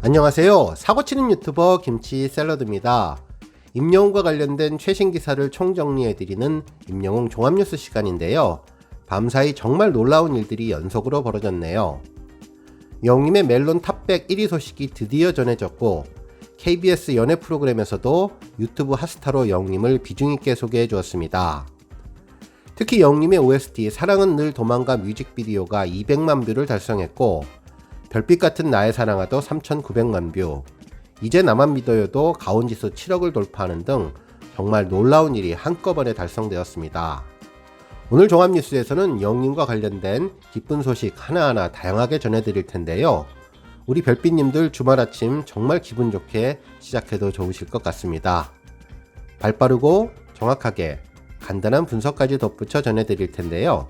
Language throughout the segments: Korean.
안녕하세요. 사고치는 유튜버 김치샐러드입니다. 임영웅과 관련된 최신 기사를 총정리해드리는 임영웅 종합뉴스 시간인데요. 밤사이 정말 놀라운 일들이 연속으로 벌어졌네요. 영웅님의 멜론 탑백 1위 소식이 드디어 전해졌고, KBS 연애 프로그램에서도 유튜브 핫스타로 영웅님을 비중있게 소개해 주었습니다. 특히 영웅님의 OST 사랑은 늘 도망가 뮤직비디오가 200만 뷰를 달성했고, 별빛 같은 나의 사랑아도 3,900만 뷰, 이제 나만 믿어요도 가온지수 7억을 돌파하는 등 정말 놀라운 일이 한꺼번에 달성되었습니다. 오늘 종합뉴스에서는 영웅님과 관련된 기쁜 소식 하나하나 다양하게 전해드릴 텐데요. 우리 별빛님들 주말 아침 정말 기분 좋게 시작해도 좋으실 것 같습니다. 발빠르고 정확하게 간단한 분석까지 덧붙여 전해드릴 텐데요.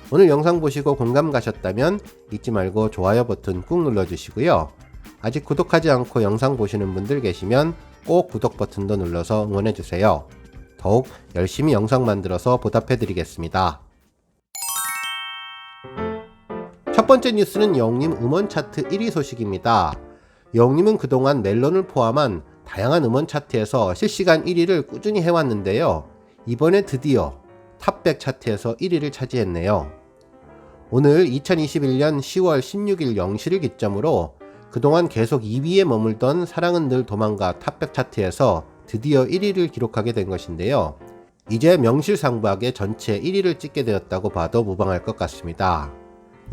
오늘 영상 보시고 공감 가셨다면 잊지 말고 좋아요 버튼 꾹 눌러주시고요. 아직 구독하지 않고 영상 보시는 분들 계시면 꼭 구독 버튼도 눌러서 응원해주세요. 더욱 열심히 영상 만들어서 보답해드리겠습니다. 첫 번째 뉴스는 영웅님 음원 차트 1위 소식입니다. 영웅님은 그동안 멜론을 포함한 다양한 음원 차트에서 실시간 1위를 꾸준히 해왔는데요. 이번에 드디어 탑100 차트에서 1위를 차지했네요. 오늘 2021년 10월 16일 0시를 기점으로 그동안 계속 2위에 머물던 사랑은 늘 도망가 탑100 차트에서 드디어 1위를 기록하게 된 것인데요. 이제 명실상부하게 전체 1위를 찍게 되었다고 봐도 무방할 것 같습니다.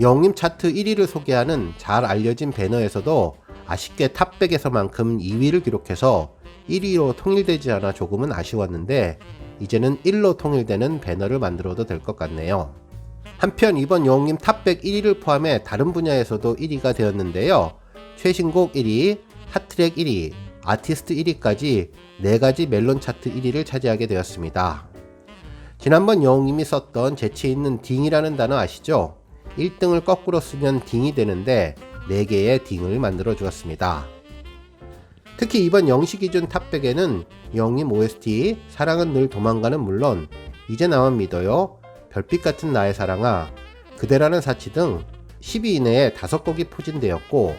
영웅님 차트 1위를 소개하는 잘 알려진 배너에서도 아쉽게 탑100에서만큼 2위를 기록해서 1위로 통일되지 않아 조금은 아쉬웠는데, 이제는 1로 통일되는 배너를 만들어도 될 것 같네요. 한편 이번 영웅님 탑100 1위를 포함해 다른 분야에서도 1위가 되었는데요. 최신곡 1위, 핫트랙 1위, 아티스트 1위까지 4가지 멜론 차트 1위를 차지하게 되었습니다. 지난번 영웅님이 썼던 재치있는 딩이라는 단어 아시죠? 1등을 거꾸로 쓰면 딩이 되는데 4개의 딩을 만들어 주었습니다. 특히 이번 영시 기준 탑100에는 영웅님 OST 사랑은 늘 도망가는 물론 이제 나만 믿어요, 별빛 같은 나의 사랑아, 그대라는 사치 등 10위 이내에 5곡이 포진되었고,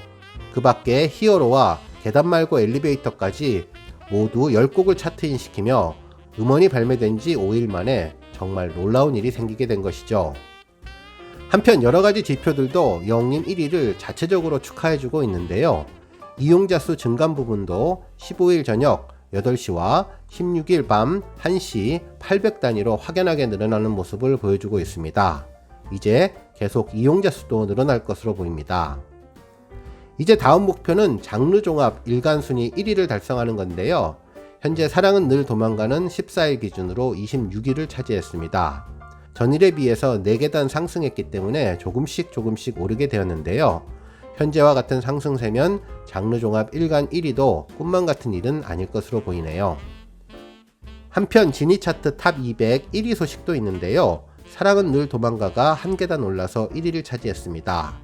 그 밖에 히어로와 계단 말고 엘리베이터까지 모두 10곡을 차트인시키며 음원이 발매된 지 5일 만에 정말 놀라운 일이 생기게 된 것이죠. 한편 여러가지 지표들도 영웅님 1위를 자체적으로 축하해주고 있는데요. 이용자 수 증감 부분도 15일 저녁 8시와 16일 밤 1시 800 단위로 확연하게 늘어나는 모습을 보여주고 있습니다. 이제 계속 이용자 수도 늘어날 것으로 보입니다. 이제 다음 목표는 장르 종합 일간 순위 1위를 달성하는 건데요. 현재 사랑은 늘 도망가는 14일 기준으로 26위를 차지했습니다. 전일에 비해서 4계단 상승했기 때문에 조금씩 오르게 되었는데요. 현재와 같은 상승세면 장르 종합 일간 1위도 꿈만 같은 일은 아닐 것으로 보이네요. 한편 지니 차트 탑 200 1위 소식도 있는데요. 사랑은 늘 도망가가 한 계단 올라서 1위를 차지했습니다.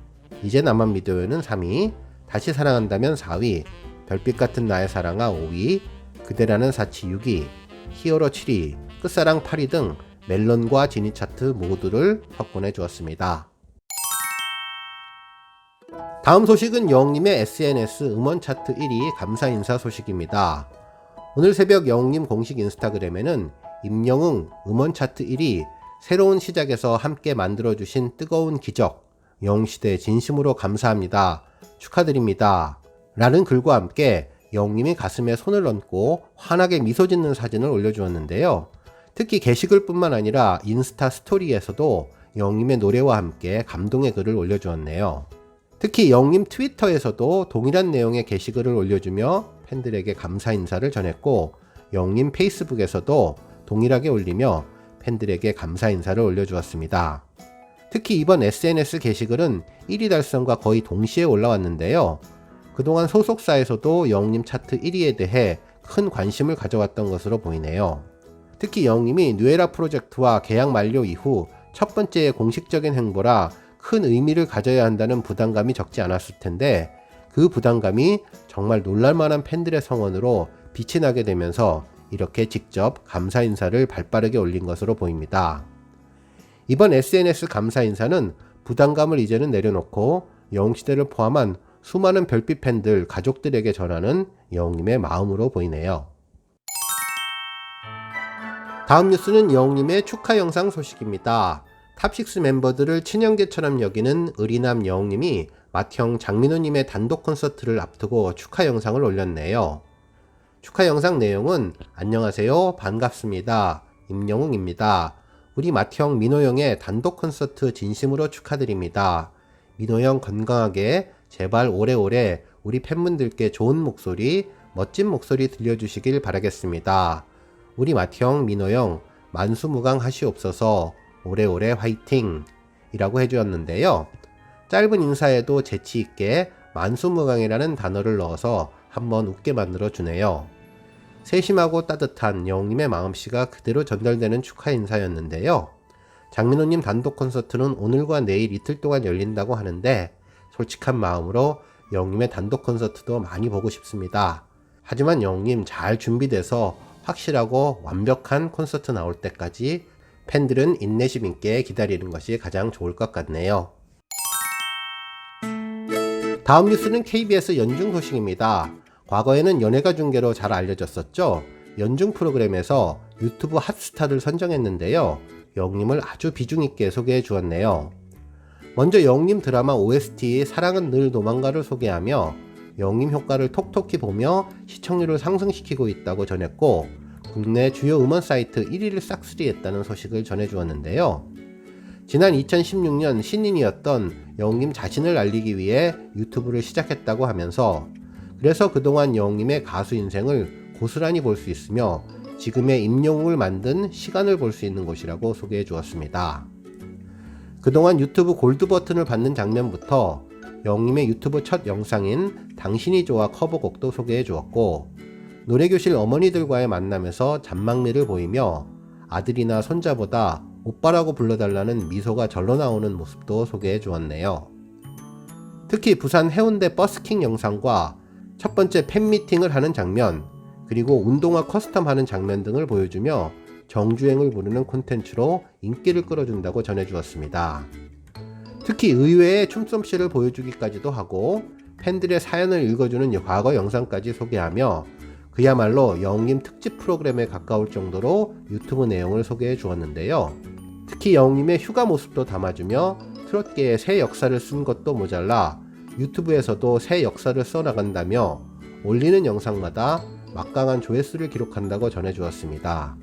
이제 나만 믿어요는 3위, 다시 사랑한다면 4위, 별빛 같은 나의 사랑아 5위, 그대라는 사치 6위, 히어로 7위, 끝사랑 8위 등 멜론과 지니 차트 모두를 석권해 주었습니다. 다음 소식은 영웅님의 SNS 음원 차트 1위 감사 인사 소식입니다. 오늘 새벽 영웅님 공식 인스타그램에는 임영웅 음원 차트 1위, 새로운 시작에서 함께 만들어주신 뜨거운 기적, 영웅시대 진심으로 감사합니다, 축하드립니다 라는 글과 함께 영웅님이 가슴에 손을 얹고 환하게 미소 짓는 사진을 올려주었는데요. 특히 게시글 뿐만 아니라 인스타 스토리에서도 영웅님의 노래와 함께 감동의 글을 올려주었네요. 특히 영웅님 트위터에서도 동일한 내용의 게시글을 올려주며 팬들에게 감사 인사를 전했고, 영웅님 페이스북에서도 동일하게 올리며 팬들에게 감사 인사를 올려주었습니다. 특히 이번 SNS 게시글은 1위 달성과 거의 동시에 올라왔는데요. 그동안 소속사에서도 영웅님 차트 1위에 대해 큰 관심을 가져왔던 것으로 보이네요. 특히 영웅님이 뉴에라 프로젝트와 계약 만료 이후 첫 번째 공식적인 행보라 큰 의미를 가져야 한다는 부담감이 적지 않았을 텐데, 그 부담감이 정말 놀랄만한 팬들의 성원으로 빛이 나게 되면서 이렇게 직접 감사 인사를 발빠르게 올린 것으로 보입니다. 이번 SNS 감사 인사는 부담감을 이제는 내려놓고 영웅시대를 포함한 수많은 별빛 팬들, 가족들에게 전하는 여웅님의 마음으로 보이네요. 다음 뉴스는 여웅님의 축하 영상 소식입니다. 탑6 멤버들을 친형제처럼 여기는 의리남 여웅님이 맏형 장민호님의 단독 콘서트를 앞두고 축하 영상을 올렸네요. 축하 영상 내용은 안녕하세요, 반갑습니다, 임영웅입니다. 우리 맏형 민호형의 단독 콘서트 진심으로 축하드립니다. 민호형 건강하게 제발 오래오래 우리 팬분들께 좋은 목소리, 멋진 목소리 들려주시길 바라겠습니다. 우리 맏형 민호형 만수무강하시옵소서, 오래오래 화이팅! 이라고 해주었는데요. 짧은 인사에도 재치있게 만수무강이라는 단어를 넣어서 한번 웃게 만들어 주네요. 세심하고 따뜻한 여웅님의 마음씨가 그대로 전달되는 축하 인사였는데요. 장민호님 단독 콘서트는 오늘과 내일 이틀 동안 열린다고 하는데 솔직한 마음으로 여웅님의 단독 콘서트도 많이 보고 싶습니다. 하지만 여웅님 잘 준비돼서 확실하고 완벽한 콘서트 나올 때까지 팬들은 인내심 있게 기다리는 것이 가장 좋을 것 같네요. 다음 뉴스는 KBS 연중 소식입니다. 과거에는 연예가 중계로 잘 알려졌었죠. 연중 프로그램에서 유튜브 핫스타를 선정했는데요. 여웅님을 아주 비중 있게 소개해 주었네요. 먼저 여웅님 드라마 OST 사랑은 늘 도망가를 소개하며 여웅님 효과를 톡톡히 보며 시청률을 상승시키고 있다고 전했고, 국내 주요 음원 사이트 1위를 싹쓸이했다는 소식을 전해주었는데요. 지난 2016년 신인이었던 여웅님 자신을 알리기 위해 유튜브를 시작했다고 하면서, 그래서 그동안 여웅님의 가수 인생을 고스란히 볼 수 있으며 지금의 임영웅을 만든 시간을 볼 수 있는 곳이라고 소개해 주었습니다. 그동안 유튜브 골드 버튼을 받는 장면부터 여웅님의 유튜브 첫 영상인 당신이 좋아 커버곡도 소개해 주었고, 노래교실 어머니들과의 만남에서 잔망미를 보이며 아들이나 손자보다 오빠라고 불러달라는 미소가 절로 나오는 모습도 소개해 주었네요. 특히 부산 해운대 버스킹 영상과 첫 번째 팬미팅을 하는 장면, 그리고 운동화 커스텀 하는 장면 등을 보여주며 정주행을 부르는 콘텐츠로 인기를 끌어준다고 전해주었습니다. 특히 의외의 춤솜씨를 보여주기까지도 하고 팬들의 사연을 읽어주는 과거 영상까지 소개하며 그야말로 여웅님 특집 프로그램에 가까울 정도로 유튜브 내용을 소개해 주었는데요. 특히 여웅님의 휴가 모습도 담아주며 트롯계의 새 역사를 쓴 것도 모자라 유튜브에서도 새 역사를 써나간다며 올리는 영상마다 막강한 조회수를 기록한다고 전해주었습니다.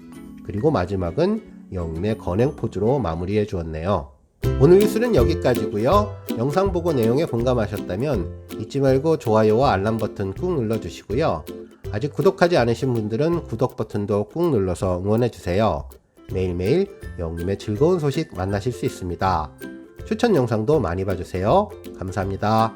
그리고 마지막은 여웅님의 건행 포즈로 마무리해 주었네요. 오늘 뉴스는 여기까지고요. 영상 보고 내용에 공감하셨다면 잊지 말고 좋아요와 알람 버튼 꾹 눌러주시고요. 아직 구독하지 않으신 분들은 구독 버튼도 꾹 눌러서 응원해주세요. 매일매일 여웅님의 즐거운 소식 만나실 수 있습니다. 추천 영상도 많이 봐주세요. 감사합니다.